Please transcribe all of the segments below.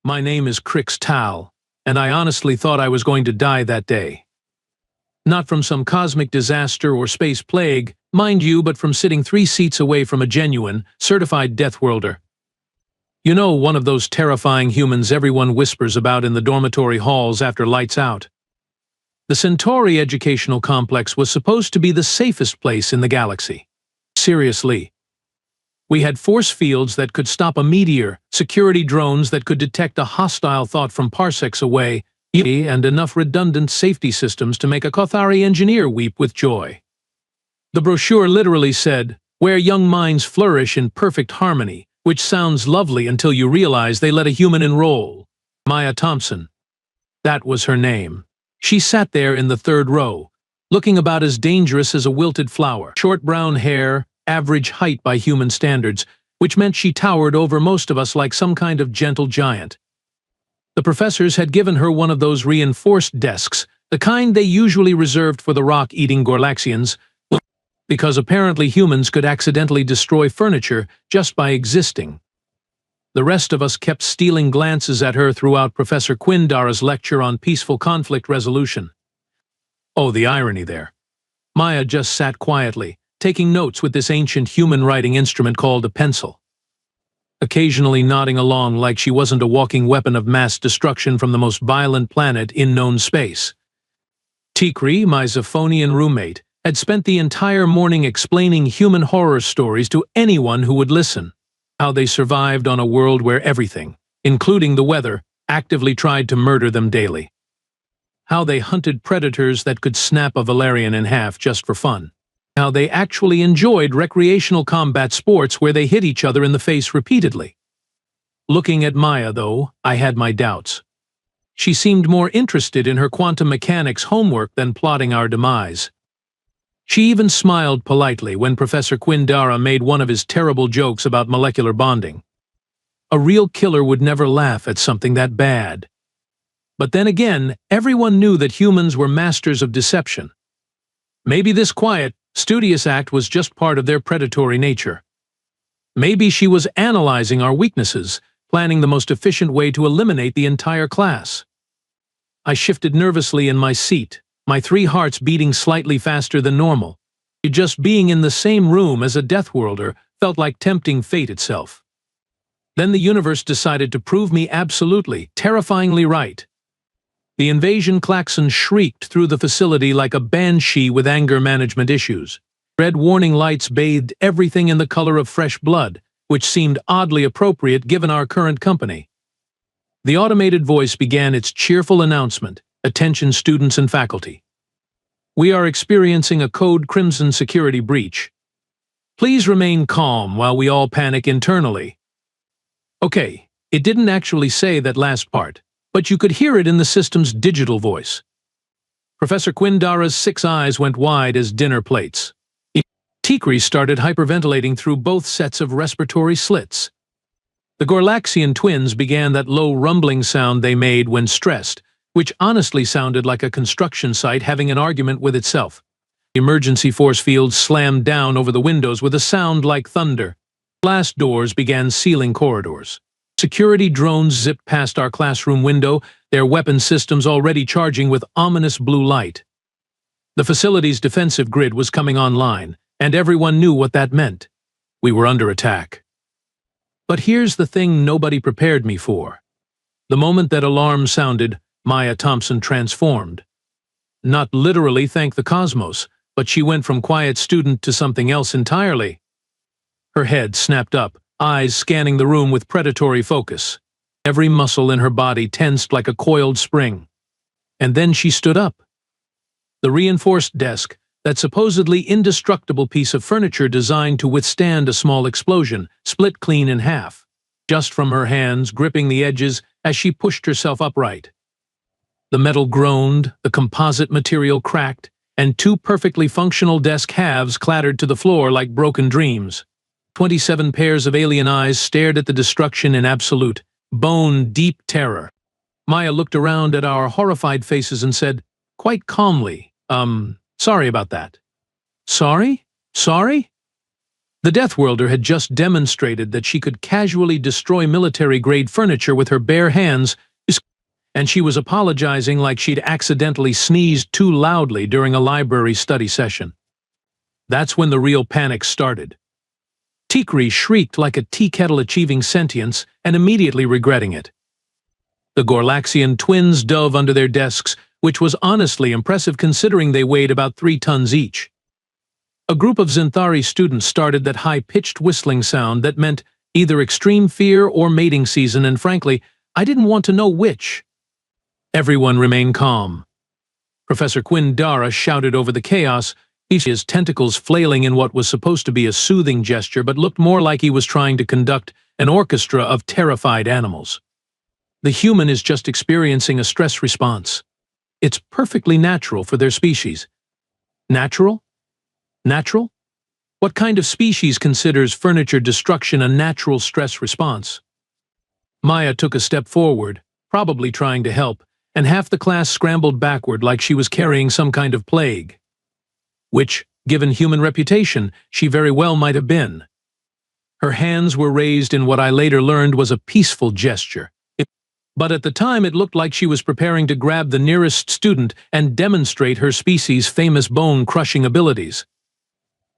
My name is Crix Tal, and I honestly thought I was going to die that day. Not from some cosmic disaster or space plague, mind you, but from sitting 3 seats away from a genuine, certified Deathworlder. You know, one of those terrifying humans everyone whispers about in the dormitory halls after lights out. The Centauri Educational Complex was supposed to be the safest place in the galaxy. Seriously. We had force fields that could stop a meteor, security drones that could detect a hostile thought from parsecs away, and enough redundant safety systems to make a Kothari engineer weep with joy. The brochure literally said, "Where young minds flourish in perfect harmony," which sounds lovely until you realize they let a human enroll. Maya Thompson. That was her name. She sat there in the 3rd row, looking about as dangerous as a wilted flower. Short brown hair, average height by human standards, which meant she towered over most of us like some kind of gentle giant. The professors had given her one of those reinforced desks, the kind they usually reserved for the rock-eating Gorlaxians, because apparently humans could accidentally destroy furniture just by existing. The rest of us kept stealing glances at her throughout Professor Quindara's lecture on peaceful conflict resolution. Oh, the irony there. Maya just sat quietly, taking notes with this ancient human writing instrument called a pencil, occasionally nodding along like she wasn't a walking weapon of mass destruction from the most violent planet in known space. Tikri, my Zephonian roommate, had spent the entire morning explaining human horror stories to anyone who would listen. How they survived on a world where everything, including the weather, actively tried to murder them daily. How they hunted predators that could snap a Valerian in half just for fun. How they actually enjoyed recreational combat sports where they hit each other in the face repeatedly. Looking at Maya, though, I had my doubts. She seemed more interested in her quantum mechanics homework than plotting our demise. She even smiled politely when Professor Quindara made one of his terrible jokes about molecular bonding. A real killer would never laugh at something that bad. But then again, everyone knew that humans were masters of deception. Maybe this quiet, studious act was just part of their predatory nature. Maybe she was analyzing our weaknesses, planning the most efficient way to eliminate the entire class. I shifted nervously in my seat, my 3 hearts beating slightly faster than normal. Just being in the same room as a Deathworlder felt like tempting fate itself. Then the universe decided to prove me absolutely, terrifyingly right. The invasion klaxon shrieked through the facility like a banshee with anger management issues. Red warning lights bathed everything in the color of fresh blood, which seemed oddly appropriate given our current company. The automated voice began its cheerful announcement. Attention students and faculty. We are experiencing a Code Crimson security breach. Please remain calm while we all panic internally. Okay, it didn't actually say that last part, but you could hear it in the system's digital voice. Professor Quindara's 6 eyes went wide as dinner plates. Tikri started hyperventilating through both sets of respiratory slits. The Gorlaxian twins began that low rumbling sound they made when stressed, which honestly sounded like a construction site having an argument with itself. Emergency force fields slammed down over the windows with a sound like thunder. Glass doors began sealing corridors. Security drones zipped past our classroom window, their weapon systems already charging with ominous blue light. The facility's defensive grid was coming online, and everyone knew what that meant. We were under attack. But here's the thing nobody prepared me for. The moment that alarm sounded, Maya Thompson transformed. Not literally, thank the cosmos, but she went from quiet student to something else entirely. Her head snapped up, eyes scanning the room with predatory focus. Every muscle in her body tensed like a coiled spring. And then she stood up. The reinforced desk, that supposedly indestructible piece of furniture designed to withstand a small explosion, split clean in half, just from her hands gripping the edges as she pushed herself upright. The metal groaned, the composite material cracked, and 2 perfectly functional desk halves clattered to the floor like broken dreams. 27 pairs of alien eyes stared at the destruction in absolute, bone-deep terror. Maya looked around at our horrified faces and said, quite calmly, sorry about that. Sorry? Sorry? The Deathworlder had just demonstrated that she could casually destroy military-grade furniture with her bare hands, and she was apologizing like she'd accidentally sneezed too loudly during a library study session. That's when the real panic started. Tikri shrieked like a tea kettle achieving sentience and immediately regretting it. The Gorlaxian twins dove under their desks, which was honestly impressive considering they weighed about 3 tons each. A group of Zinthari students started that high-pitched whistling sound that meant either extreme fear or mating season, and frankly, I didn't want to know which. Everyone remained calm. Professor Quindara shouted over the chaos, his tentacles flailing in what was supposed to be a soothing gesture but looked more like he was trying to conduct an orchestra of terrified animals. The human is just experiencing a stress response. It's perfectly natural for their species. Natural? Natural? What kind of species considers furniture destruction a natural stress response? Maya took a step forward, probably trying to help, and half the class scrambled backward like she was carrying some kind of plague. Which, given human reputation, she very well might have been. Her hands were raised in what I later learned was a peaceful gesture. But at the time it looked like she was preparing to grab the nearest student and demonstrate her species' famous bone-crushing abilities.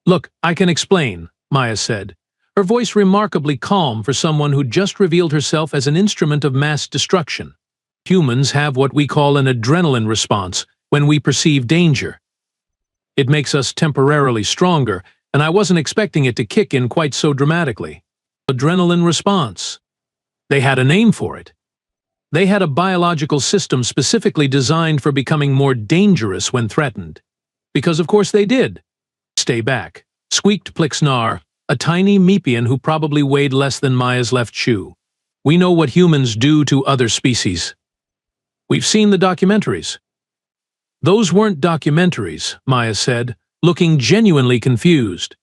"Look, I can explain," Maya said, her voice remarkably calm for someone who'd just revealed herself as an instrument of mass destruction. Humans have what we call an adrenaline response when we perceive danger. It makes us temporarily stronger, and I wasn't expecting it to kick in quite so dramatically. Adrenaline response. They had a name for it. They had a biological system specifically designed for becoming more dangerous when threatened. Because of course they did. "Stay back," squeaked Plixnar, a tiny Meepian who probably weighed less than Maya's left shoe. "We know what humans do to other species. We've seen the documentaries." "Those weren't documentaries," Maya said, looking genuinely confused.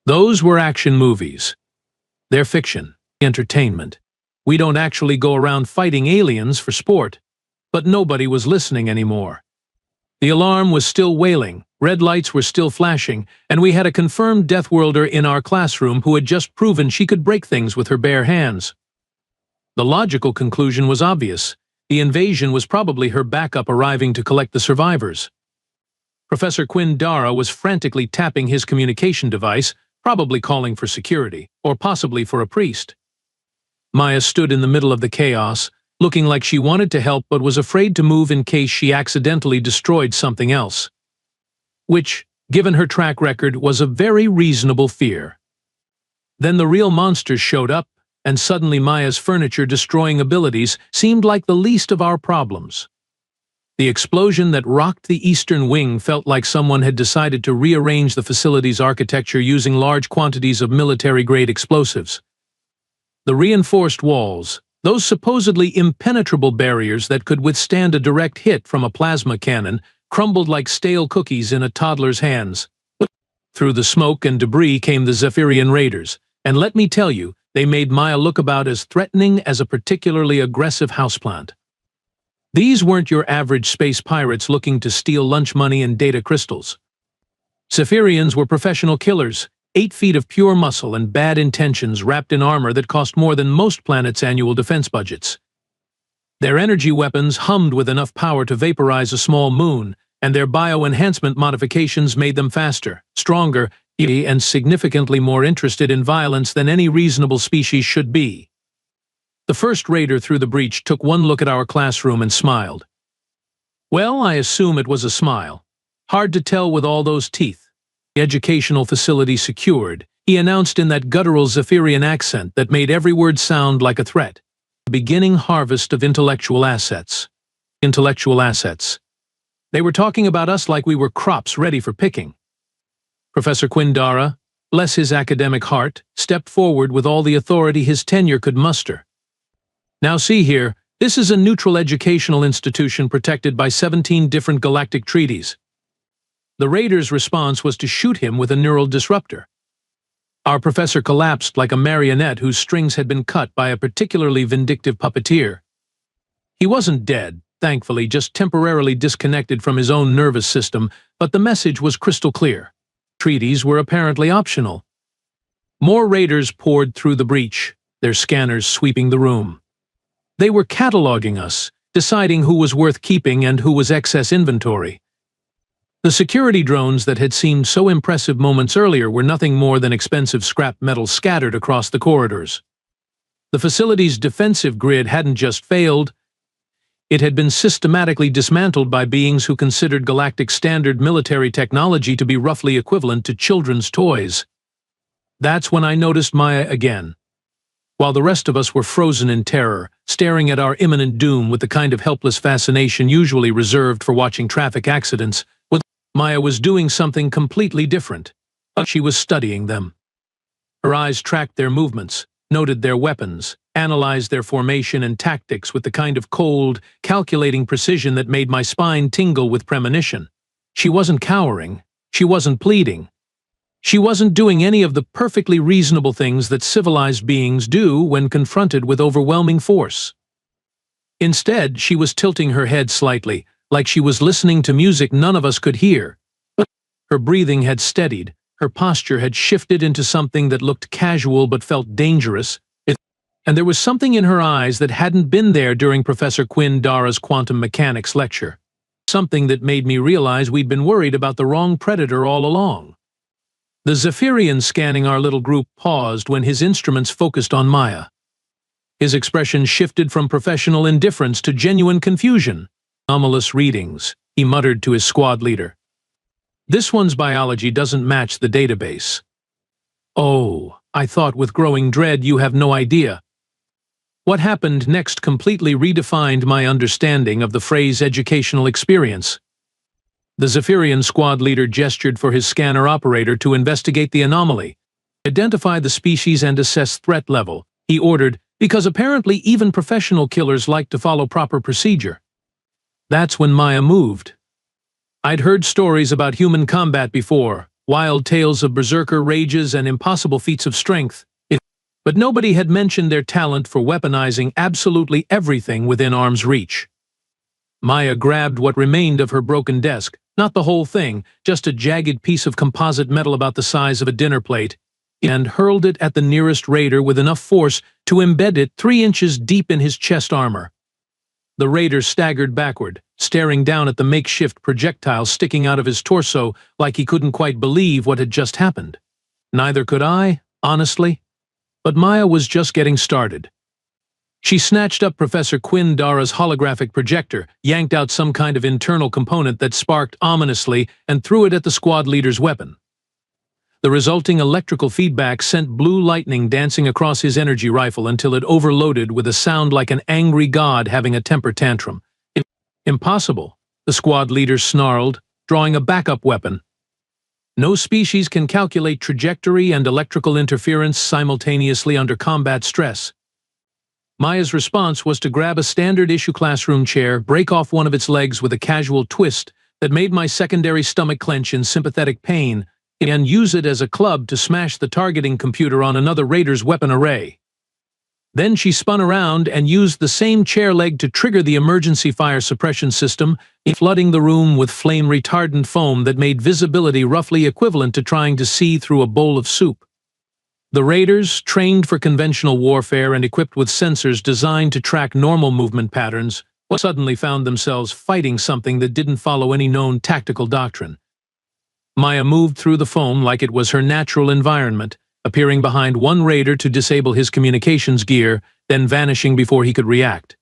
"Those were action movies. They're fiction, entertainment. We don't actually go around fighting aliens for sport." But nobody was listening anymore. The alarm was still wailing, red lights were still flashing, and we had a confirmed Deathworlder in our classroom who had just proven she could break things with her bare hands. The logical conclusion was obvious. The invasion was probably her backup arriving to collect the survivors. Professor Quindara was frantically tapping his communication device, probably calling for security, or possibly for a priest. Maya stood in the middle of the chaos, looking like she wanted to help but was afraid to move in case she accidentally destroyed something else. Which, given her track record, was a very reasonable fear. Then the real monsters showed up, and suddenly Maya's furniture-destroying abilities seemed like the least of our problems. The explosion that rocked the eastern wing felt like someone had decided to rearrange the facility's architecture using large quantities of military-grade explosives. The reinforced walls, those supposedly impenetrable barriers that could withstand a direct hit from a plasma cannon, crumbled like stale cookies in a toddler's hands. Through the smoke and debris came the Zephyrian raiders, and let me tell you, they made Maya look about as threatening as a particularly aggressive houseplant. These weren't your average space pirates looking to steal lunch money and data crystals. Zephyrians were professional killers, 8 feet of pure muscle and bad intentions wrapped in armor that cost more than most planets' annual defense budgets. Their energy weapons hummed with enough power to vaporize a small moon, and their bio-enhancement modifications made them faster, stronger, and significantly more interested in violence than any reasonable species should be. The first raider through the breach took one look at our classroom and smiled. Well, I assume it was a smile. Hard to tell with all those teeth. The educational facility secured, he announced in that guttural Zephyrian accent that made every word sound like a threat. The beginning harvest of intellectual assets. Intellectual assets. They were talking about us like we were crops ready for picking. Professor Quindara, bless his academic heart, stepped forward with all the authority his tenure could muster. "Now see here, this is a neutral educational institution protected by 17 different galactic treaties." The raider's response was to shoot him with a neural disruptor. Our professor collapsed like a marionette whose strings had been cut by a particularly vindictive puppeteer. He wasn't dead, thankfully, just temporarily disconnected from his own nervous system, but the message was crystal clear. Treaties were apparently optional. More raiders poured through the breach, their scanners sweeping the room. They were cataloging us, deciding who was worth keeping and who was excess inventory. The security drones that had seemed so impressive moments earlier were nothing more than expensive scrap metal scattered across the corridors. The facility's defensive grid hadn't just failed, it had been systematically dismantled by beings who considered galactic standard military technology to be roughly equivalent to children's toys. That's when I noticed Maya again. While the rest of us were frozen in terror, staring at our imminent doom with the kind of helpless fascination usually reserved for watching traffic accidents, Maya was doing something completely different. She was studying them. Her eyes tracked their movements, noted their weapons, analyzed their formation and tactics with the kind of cold, calculating precision that made my spine tingle with premonition. She wasn't cowering. She wasn't pleading. She wasn't doing any of the perfectly reasonable things that civilized beings do when confronted with overwhelming force. Instead, she was tilting her head slightly, like she was listening to music none of us could hear. Her breathing had steadied, her posture had shifted into something that looked casual but felt dangerous, and there was something in her eyes that hadn't been there during Professor Quinn Dara's quantum mechanics lecture. Something that made me realize we'd been worried about the wrong predator all along. The Zephyrian scanning our little group paused when his instruments focused on Maya. His expression shifted from professional indifference to genuine confusion. Anomalous readings, he muttered to his squad leader. This one's biology doesn't match the database. Oh, I thought with growing dread you have no idea. What happened next completely redefined my understanding of the phrase educational experience. The Zephyrian squad leader gestured for his scanner operator to investigate the anomaly, identify the species and assess threat level, he ordered, because apparently even professional killers like to follow proper procedure. That's when Maya moved. I'd heard stories about human combat before, wild tales of berserker rages and impossible feats of strength, but nobody had mentioned their talent for weaponizing absolutely everything within arm's reach. Maya grabbed what remained of her broken desk, not the whole thing, just a jagged piece of composite metal about the size of a dinner plate, and hurled it at the nearest raider with enough force to embed it 3 inches deep in his chest armor. The raider staggered backward, staring down at the makeshift projectile sticking out of his torso like he couldn't quite believe what had just happened. Neither could I, honestly. But Maya was just getting started. She snatched up Professor Quinn Dara's holographic projector, yanked out some kind of internal component that sparked ominously, and threw it at the squad leader's weapon. The resulting electrical feedback sent blue lightning dancing across his energy rifle until it overloaded with a sound like an angry god having a temper tantrum. Impossible, the squad leader snarled, drawing a backup weapon. No species can calculate trajectory and electrical interference simultaneously under combat stress. Maya's response was to grab a standard-issue classroom chair, break off one of its legs with a casual twist that made my secondary stomach clench in sympathetic pain, and use it as a club to smash the targeting computer on another raider's weapon array. Then she spun around and used the same chair leg to trigger the emergency fire suppression system, flooding the room with flame-retardant foam that made visibility roughly equivalent to trying to see through a bowl of soup. The raiders, trained for conventional warfare and equipped with sensors designed to track normal movement patterns, suddenly found themselves fighting something that didn't follow any known tactical doctrine. Maya moved through the foam like it was her natural environment, appearing behind one raider to disable his communications gear, then vanishing before he could react.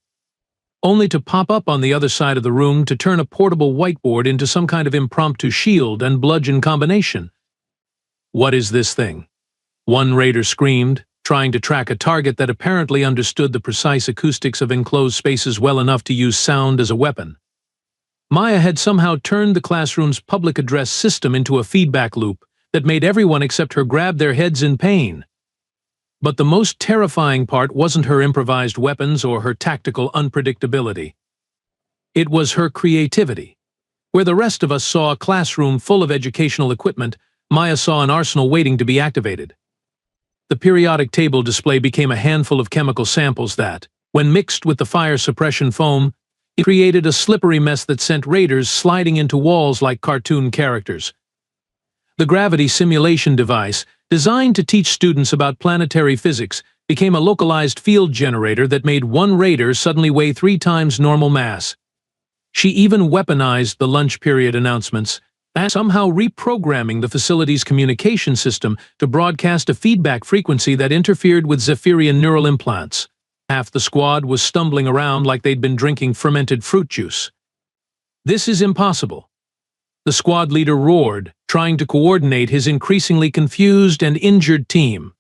Only to pop up on the other side of the room to turn a portable whiteboard into some kind of impromptu shield and bludgeon combination. What is this thing? One raider screamed, trying to track a target that apparently understood the precise acoustics of enclosed spaces well enough to use sound as a weapon. Maya had somehow turned the classroom's public address system into a feedback loop that made everyone except her grab their heads in pain. But the most terrifying part wasn't her improvised weapons or her tactical unpredictability. It was her creativity. Where the rest of us saw a classroom full of educational equipment, Maya saw an arsenal waiting to be activated. The periodic table display became a handful of chemical samples that, when mixed with the fire suppression foam, it created a slippery mess that sent raiders sliding into walls like cartoon characters. The gravity simulation device, designed to teach students about planetary physics, became a localized field generator that made one raider suddenly weigh 3 times normal mass. She even weaponized the lunch period announcements, and somehow reprogramming the facility's communication system to broadcast a feedback frequency that interfered with Zephyrian neural implants. Half the squad was stumbling around like they'd been drinking fermented fruit juice. "This is impossible," the squad leader roared, trying to coordinate his increasingly confused and injured team.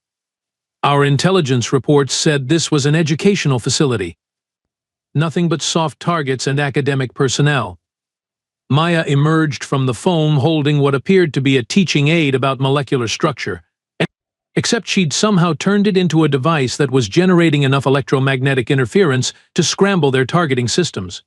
"Our intelligence reports said this was an educational facility. Nothing but soft targets and academic personnel." Maya emerged from the foam holding what appeared to be a teaching aid about molecular structure, except she'd somehow turned it into a device that was generating enough electromagnetic interference to scramble their targeting systems.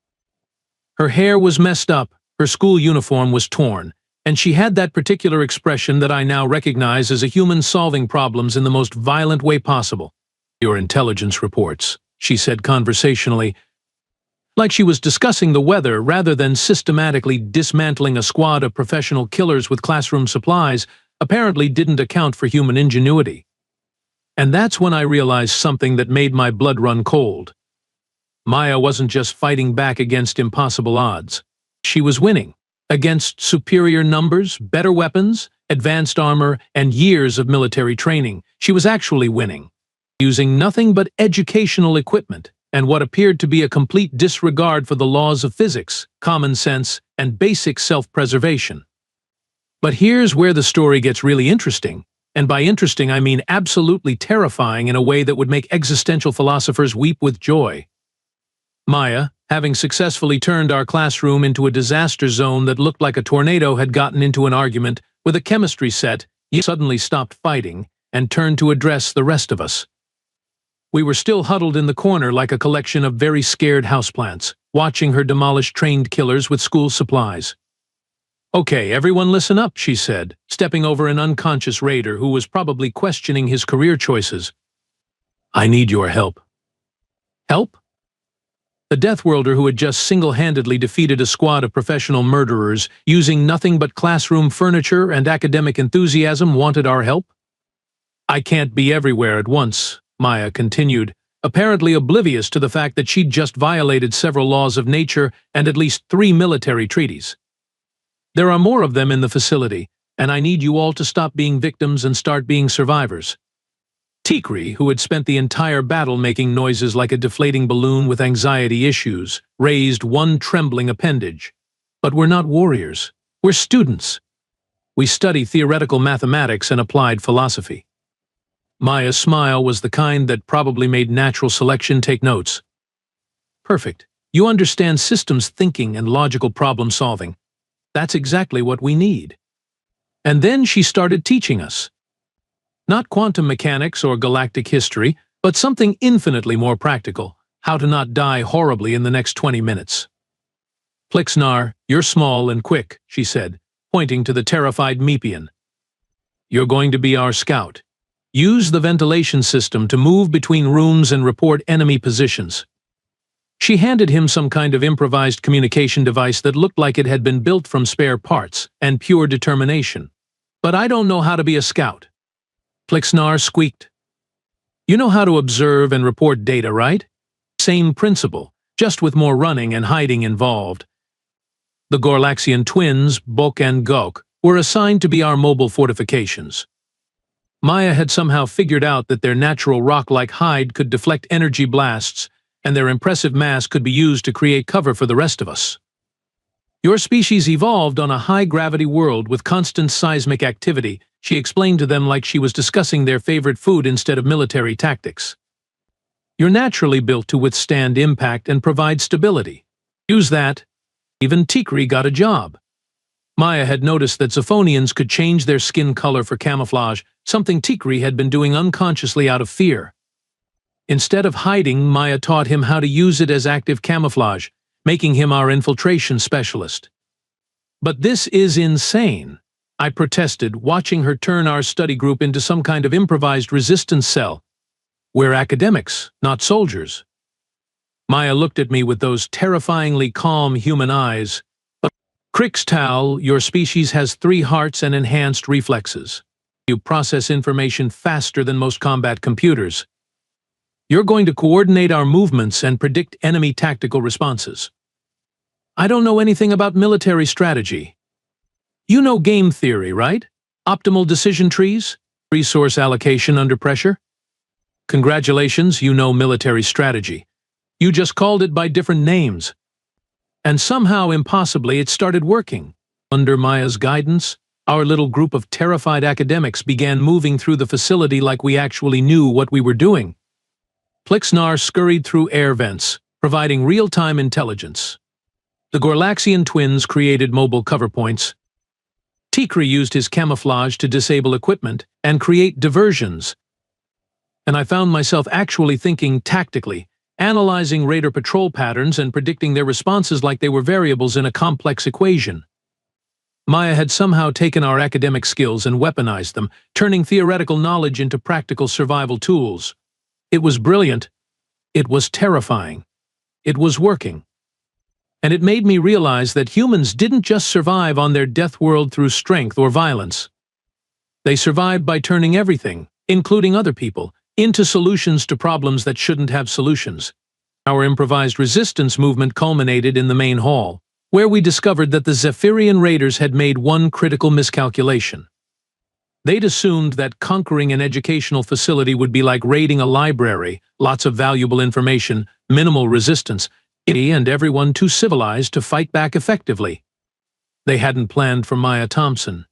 Her hair was messed up, her school uniform was torn, and she had that particular expression that I now recognize as a human solving problems in the most violent way possible. "Your intelligence reports," she said conversationally, like she was discussing the weather rather than systematically dismantling a squad of professional killers with classroom supplies, apparently didn't account for human ingenuity. And that's when I realized something that made my blood run cold. Maya wasn't just fighting back against impossible odds. She was winning. Against superior numbers, better weapons, advanced armor, and years of military training, she was actually winning, using nothing but educational equipment and what appeared to be a complete disregard for the laws of physics, common sense, and basic self-preservation. But here's where the story gets really interesting, and by interesting I mean absolutely terrifying in a way that would make existential philosophers weep with joy. Maya, having successfully turned our classroom into a disaster zone that looked like a tornado had gotten into an argument with a chemistry set, suddenly stopped fighting and turned to address the rest of us. We were still huddled in the corner like a collection of very scared houseplants, watching her demolish trained killers with school supplies. "Okay, everyone listen up," she said, stepping over an unconscious raider who was probably questioning his career choices. "I need your help." "Help?" The Deathworlder, who had just single-handedly defeated a squad of professional murderers using nothing but classroom furniture and academic enthusiasm, wanted our help? "I can't be everywhere at once," Maya continued, apparently oblivious to the fact that she'd just violated several laws of nature and at least 3 military treaties. "There are more of them in the facility, and I need you all to stop being victims and start being survivors." Tikri, who had spent the entire battle making noises like a deflating balloon with anxiety issues, raised one trembling appendage. "But we're not warriors. We're students. We study theoretical mathematics and applied philosophy." Maya's smile was the kind that probably made natural selection take notes. "Perfect. You understand systems thinking and logical problem solving. That's exactly what we need." And then she started teaching us. Not quantum mechanics or galactic history, but something infinitely more practical: how to not die horribly in the next 20 minutes. "Plixnar, you're small and quick," she said, pointing to the terrified Mepian. "You're going to be our scout. Use the ventilation system to move between rooms and report enemy positions." She handed him some kind of improvised communication device that looked like it had been built from spare parts and pure determination. "But I don't know how to be a scout." Plixnar squeaked. "You know how to observe and report data, right? Same principle, just with more running and hiding involved." The Gorlaxian twins, Bok and Gok, were assigned to be our mobile fortifications. Maya had somehow figured out that their natural rock-like hide could deflect energy blasts, and their impressive mass could be used to create cover for the rest of us. "Your species evolved on a high-gravity world with constant seismic activity," she explained to them like she was discussing their favorite food instead of military tactics. "You're naturally built to withstand impact and provide stability. Use that." Even Tikri got a job. Maya had noticed that Zophonians could change their skin color for camouflage, something Tikri had been doing unconsciously out of fear. Instead of hiding, Maya taught him how to use it as active camouflage, making him our infiltration specialist. "But this is insane," I protested, watching her turn our study group into some kind of improvised resistance cell. "We're academics, not soldiers." Maya looked at me with those terrifyingly calm human eyes. "But Crixtal, your species has 3 hearts and enhanced reflexes." You process information faster than most combat computers. You're going to coordinate our movements and predict enemy tactical responses. I don't know anything about military strategy. You know game theory, right? Optimal decision trees? Resource allocation under pressure? Congratulations, you know military strategy. You just called it by different names. And somehow, impossibly, it started working. Under Maya's guidance, our little group of terrified academics began moving through the facility like we actually knew what we were doing. Plixnar scurried through air vents, providing real-time intelligence. The Gorlaxian twins created mobile cover points. Tikri used his camouflage to disable equipment and create diversions. And I found myself actually thinking tactically, analyzing Raider patrol patterns and predicting their responses like they were variables in a complex equation. Maya had somehow taken our academic skills and weaponized them, turning theoretical knowledge into practical survival tools. It was brilliant. It was terrifying. It was working. And it made me realize that humans didn't just survive on their death world through strength or violence. They survived by turning everything, including other people, into solutions to problems that shouldn't have solutions. Our improvised resistance movement culminated in the main hall, where we discovered that the Zephyrian raiders had made one critical miscalculation. They'd assumed that conquering an educational facility would be like raiding a library, lots of valuable information, minimal resistance, and everyone too civilized to fight back effectively. They hadn't planned for Maya Thompson.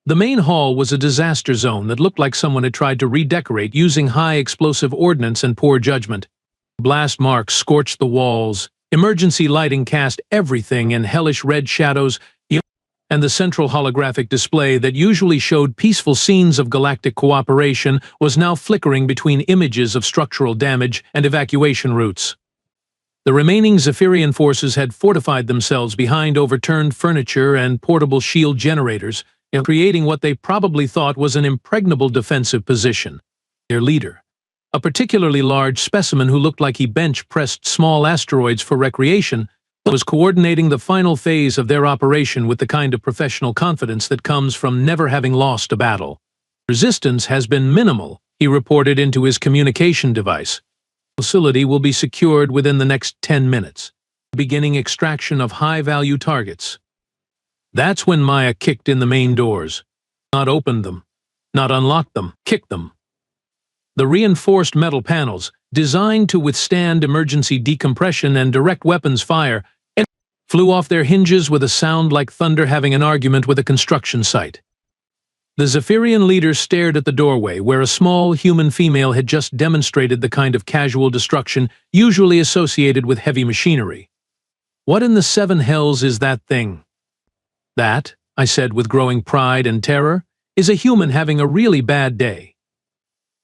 The main hall was a disaster zone that looked like someone had tried to redecorate using high-explosive ordnance and poor judgment. Blast marks scorched the walls, emergency lighting cast everything in hellish red shadows, and the central holographic display that usually showed peaceful scenes of galactic cooperation was now flickering between images of structural damage and evacuation routes. The remaining Zephyrian forces had fortified themselves behind overturned furniture and portable shield generators, creating what they probably thought was an impregnable defensive position. Their leader, a particularly large specimen who looked like he bench-pressed small asteroids for recreation, was coordinating the final phase of their operation with the kind of professional confidence that comes from never having lost a battle. Resistance has been minimal, he reported into his communication device. The facility will be secured within the next 10 minutes, beginning extraction of high-value targets. That's when Maya kicked in the main doors. Not opened them, not unlocked them, kicked them. The reinforced metal panels, designed to withstand emergency decompression and direct weapons fire, flew off their hinges with a sound like thunder having an argument with a construction site. The Zephyrian leader stared at the doorway where a small human female had just demonstrated the kind of casual destruction usually associated with heavy machinery. What in the seven hells is that thing? That, I said with growing pride and terror, is a human having a really bad day.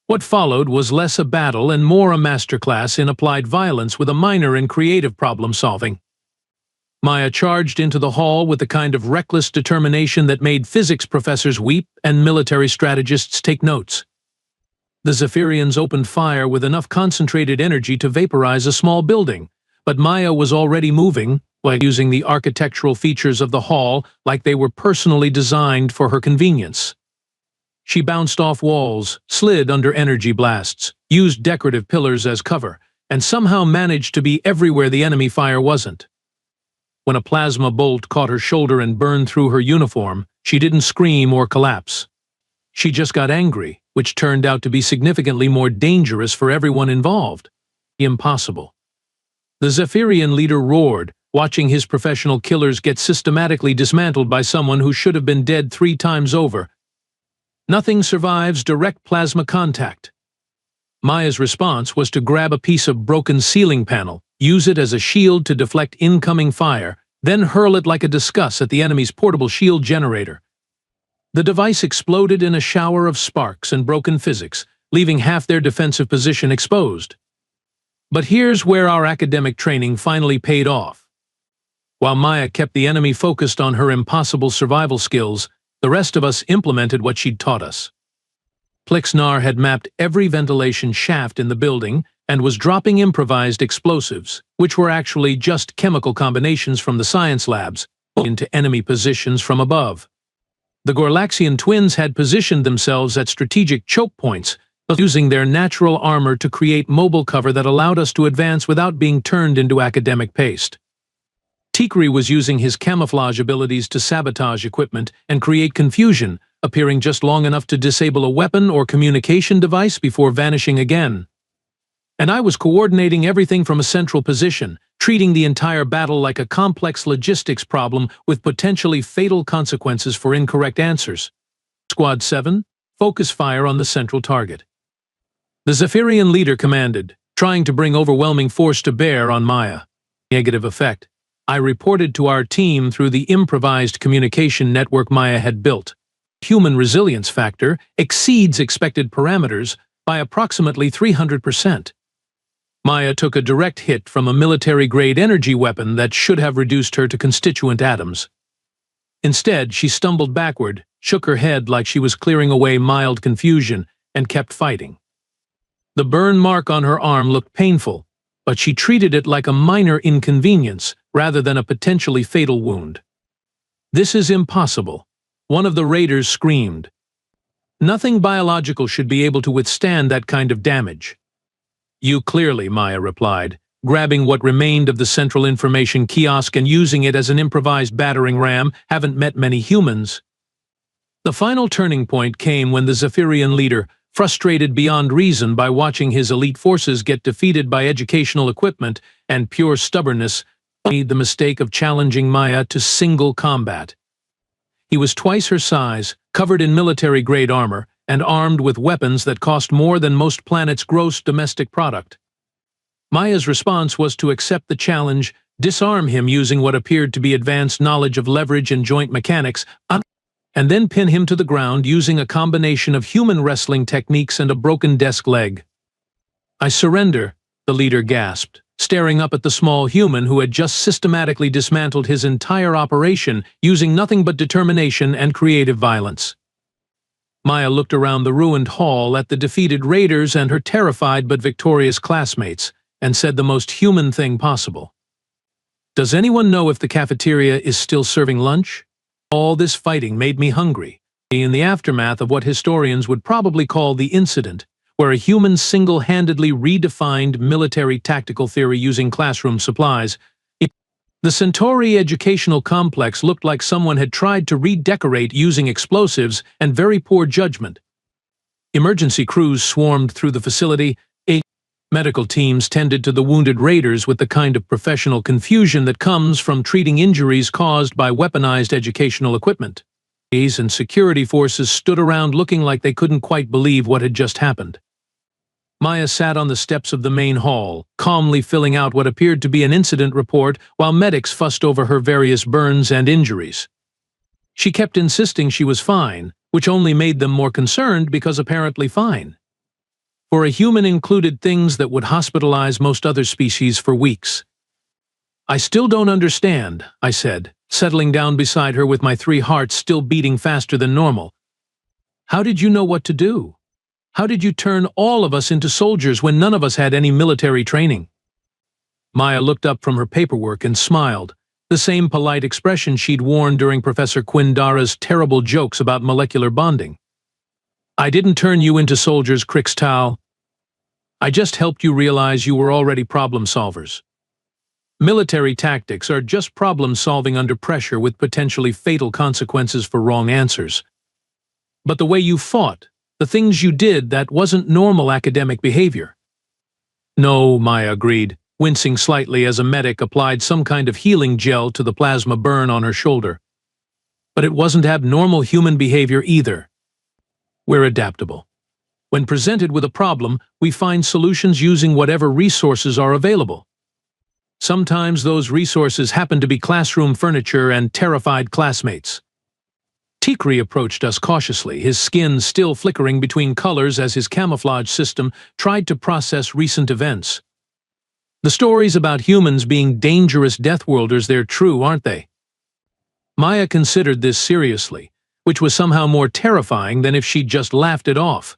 What followed was less a battle and more a masterclass in applied violence with a minor in creative problem-solving. Maya charged into the hall with the kind of reckless determination that made physics professors weep and military strategists take notes. The Zephyrians opened fire with enough concentrated energy to vaporize a small building, but Maya was already moving, while using the architectural features of the hall like they were personally designed for her convenience. She bounced off walls, slid under energy blasts, used decorative pillars as cover, and somehow managed to be everywhere the enemy fire wasn't. When a plasma bolt caught her shoulder and burned through her uniform, she didn't scream or collapse. She just got angry, which turned out to be significantly more dangerous for everyone involved. Impossible. The Zephyrian leader roared, watching his professional killers get systematically dismantled by someone who should have been dead 3 times over. Nothing survives direct plasma contact. Maya's response was to grab a piece of broken ceiling panel, use it as a shield to deflect incoming fire, then hurl it like a discus at the enemy's portable shield generator. The device exploded in a shower of sparks and broken physics, leaving half their defensive position exposed. But here's where our academic training finally paid off. While Maya kept the enemy focused on her impossible survival skills, the rest of us implemented what she'd taught us. Plixnar had mapped every ventilation shaft in the building and was dropping improvised explosives, which were actually just chemical combinations from the science labs, into enemy positions from above. The Gorlaxian twins had positioned themselves at strategic choke points, using their natural armor to create mobile cover that allowed us to advance without being turned into academic paste. Tikri was using his camouflage abilities to sabotage equipment and create confusion, appearing just long enough to disable a weapon or communication device before vanishing again. And I was coordinating everything from a central position, treating the entire battle like a complex logistics problem with potentially fatal consequences for incorrect answers. Squad 7, focus fire on the central target. The Zephyrian leader commanded, trying to bring overwhelming force to bear on Maya. Negative effect. I reported to our team through the improvised communication network Maya had built. Human resilience factor exceeds expected parameters by approximately 300%. Maya took a direct hit from a military-grade energy weapon that should have reduced her to constituent atoms. Instead, she stumbled backward, shook her head like she was clearing away mild confusion, and kept fighting. The burn mark on her arm looked painful, but she treated it like a minor inconvenience rather than a potentially fatal wound. "This is impossible," one of the raiders screamed. "Nothing biological should be able to withstand that kind of damage." "You clearly," Maya replied, grabbing what remained of the central information kiosk and using it as an improvised battering ram, "haven't met many humans." The final turning point came when the Zephyrian leader, frustrated beyond reason by watching his elite forces get defeated by educational equipment and pure stubbornness, made the mistake of challenging Maya to single combat. He was twice her size, covered in military-grade armor, and armed with weapons that cost more than most planets' gross domestic product. Maya's response was to accept the challenge, disarm him using what appeared to be advanced knowledge of leverage and joint mechanics, and then pin him to the ground using a combination of human wrestling techniques and a broken desk leg. "I surrender," the leader gasped, staring up at the small human who had just systematically dismantled his entire operation using nothing but determination and creative violence. Maya looked around the ruined hall at the defeated raiders and her terrified but victorious classmates, and said the most human thing possible. "Does anyone know if the cafeteria is still serving lunch? All this fighting made me hungry." In the aftermath of what historians would probably call the incident, where a human single-handedly redefined military tactical theory using classroom supplies, the Centauri educational complex looked like someone had tried to redecorate using explosives and very poor judgment. Emergency crews swarmed through the facility. Medical teams tended to the wounded raiders with the kind of professional confusion that comes from treating injuries caused by weaponized educational equipment. And security forces stood around looking like they couldn't quite believe what had just happened. Maya sat on the steps of the main hall, calmly filling out what appeared to be an incident report while medics fussed over her various burns and injuries. She kept insisting she was fine, which only made them more concerned because apparently fine. For a human included things that would hospitalize most other species for weeks. "I still don't understand," I said, settling down beside her with my 3 hearts still beating faster than normal. "How did you know what to do? How did you turn all of us into soldiers when none of us had any military training?" Maya looked up from her paperwork and smiled, the same polite expression she'd worn during Professor Quindara's terrible jokes about molecular bonding. "I didn't turn you into soldiers, Crixtal. I just helped you realize you were already problem solvers. Military tactics are just problem solving under pressure with potentially fatal consequences for wrong answers. But the way you fought, the things you did, that wasn't normal academic behavior." "No," Maya agreed, wincing slightly as a medic applied some kind of healing gel to the plasma burn on her shoulder. "But it wasn't abnormal human behavior either. We're adaptable. When presented with a problem, we find solutions using whatever resources are available. Sometimes those resources happen to be classroom furniture and terrified classmates." Tikri approached us cautiously, his skin still flickering between colors as his camouflage system tried to process recent events. "The stories about humans being dangerous Deathworlders, they're true, aren't they?" Maya considered this seriously, which was somehow more terrifying than if she'd just laughed it off.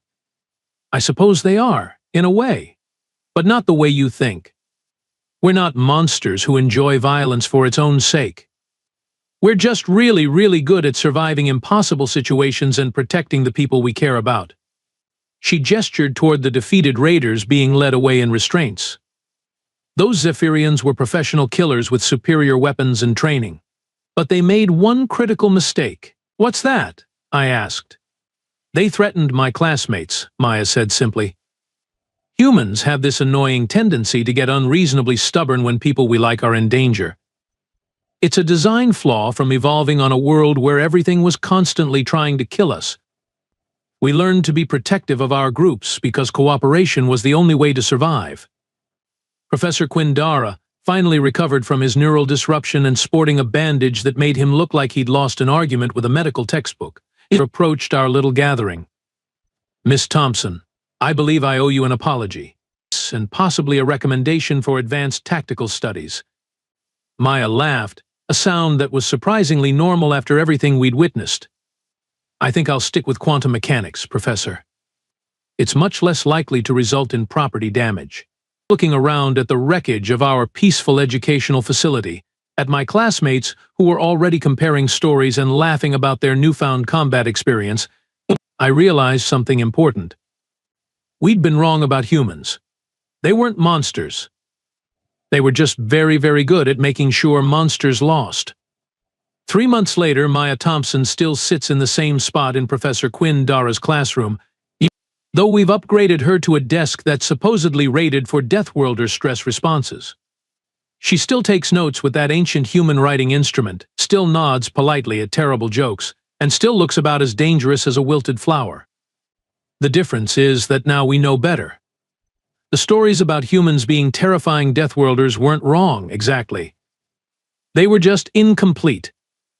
"I suppose they are, in a way, but not the way you think. We're not monsters who enjoy violence for its own sake." We're just really, really good at surviving impossible situations and protecting the people we care about." She gestured toward the defeated raiders being led away in restraints. Those Zephyrians were professional killers with superior weapons and training. But they made one critical mistake. "What's that?" I asked. "They threatened my classmates," Maya said simply. "Humans have this annoying tendency to get unreasonably stubborn when people we like are in danger. It's a design flaw from evolving on a world where everything was constantly trying to kill us. We learned to be protective of our groups because cooperation was the only way to survive." Professor Quindara finally recovered from his neural disruption and sporting a bandage that made him look like he'd lost an argument with a medical textbook. He approached our little gathering. "Miss Thompson, I believe I owe you an apology, and possibly a recommendation for advanced tactical studies." Maya laughed, a sound that was surprisingly normal after everything we'd witnessed. "I think I'll stick with quantum mechanics, Professor. It's much less likely to result in property damage." Looking around at the wreckage of our peaceful educational facility, at my classmates who were already comparing stories and laughing about their newfound combat experience, I realized something important. We'd been wrong about humans. They weren't monsters. They were just very, very good at making sure monsters lost. 3 months later, Maya Thompson still sits in the same spot in Professor Quindara's classroom, though we've upgraded her to a desk that's supposedly rated for Deathworlder stress responses. She still takes notes with that ancient human writing instrument, still nods politely at terrible jokes, and still looks about as dangerous as a wilted flower. The difference is that now we know better. The stories about humans being terrifying Deathworlders weren't wrong, exactly. They were just incomplete.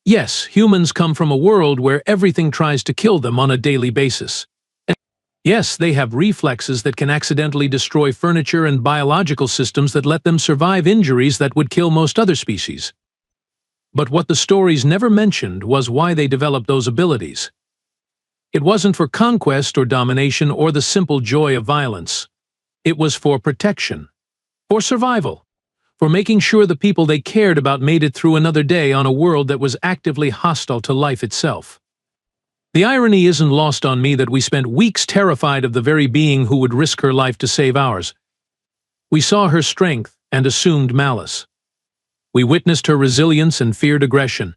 Yes, humans come from a world where everything tries to kill them on a daily basis. Yes, they have reflexes that can accidentally destroy furniture and biological systems that let them survive injuries that would kill most other species. But what the stories never mentioned was why they developed those abilities. It wasn't for conquest or domination or the simple joy of violence. It was for protection, for survival, for making sure the people they cared about made it through another day on a world that was actively hostile to life itself. The irony isn't lost on me that we spent weeks terrified of the very being who would risk her life to save ours. We saw her strength and assumed malice. We witnessed her resilience and feared aggression.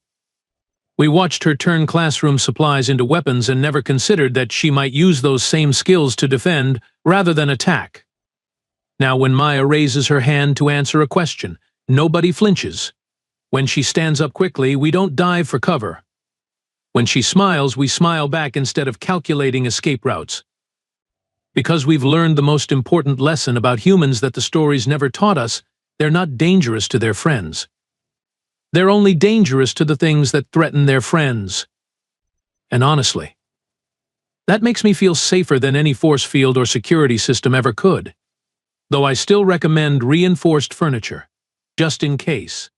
We watched her turn classroom supplies into weapons and never considered that she might use those same skills to defend rather than attack. Now, when Maya raises her hand to answer a question, nobody flinches. When she stands up quickly, we don't dive for cover. When she smiles, we smile back instead of calculating escape routes. Because we've learned the most important lesson about humans that the stories never taught us, they're not dangerous to their friends. They're only dangerous to the things that threaten their friends. And honestly, that makes me feel safer than any force field or security system ever could. Though I still recommend reinforced furniture, just in case.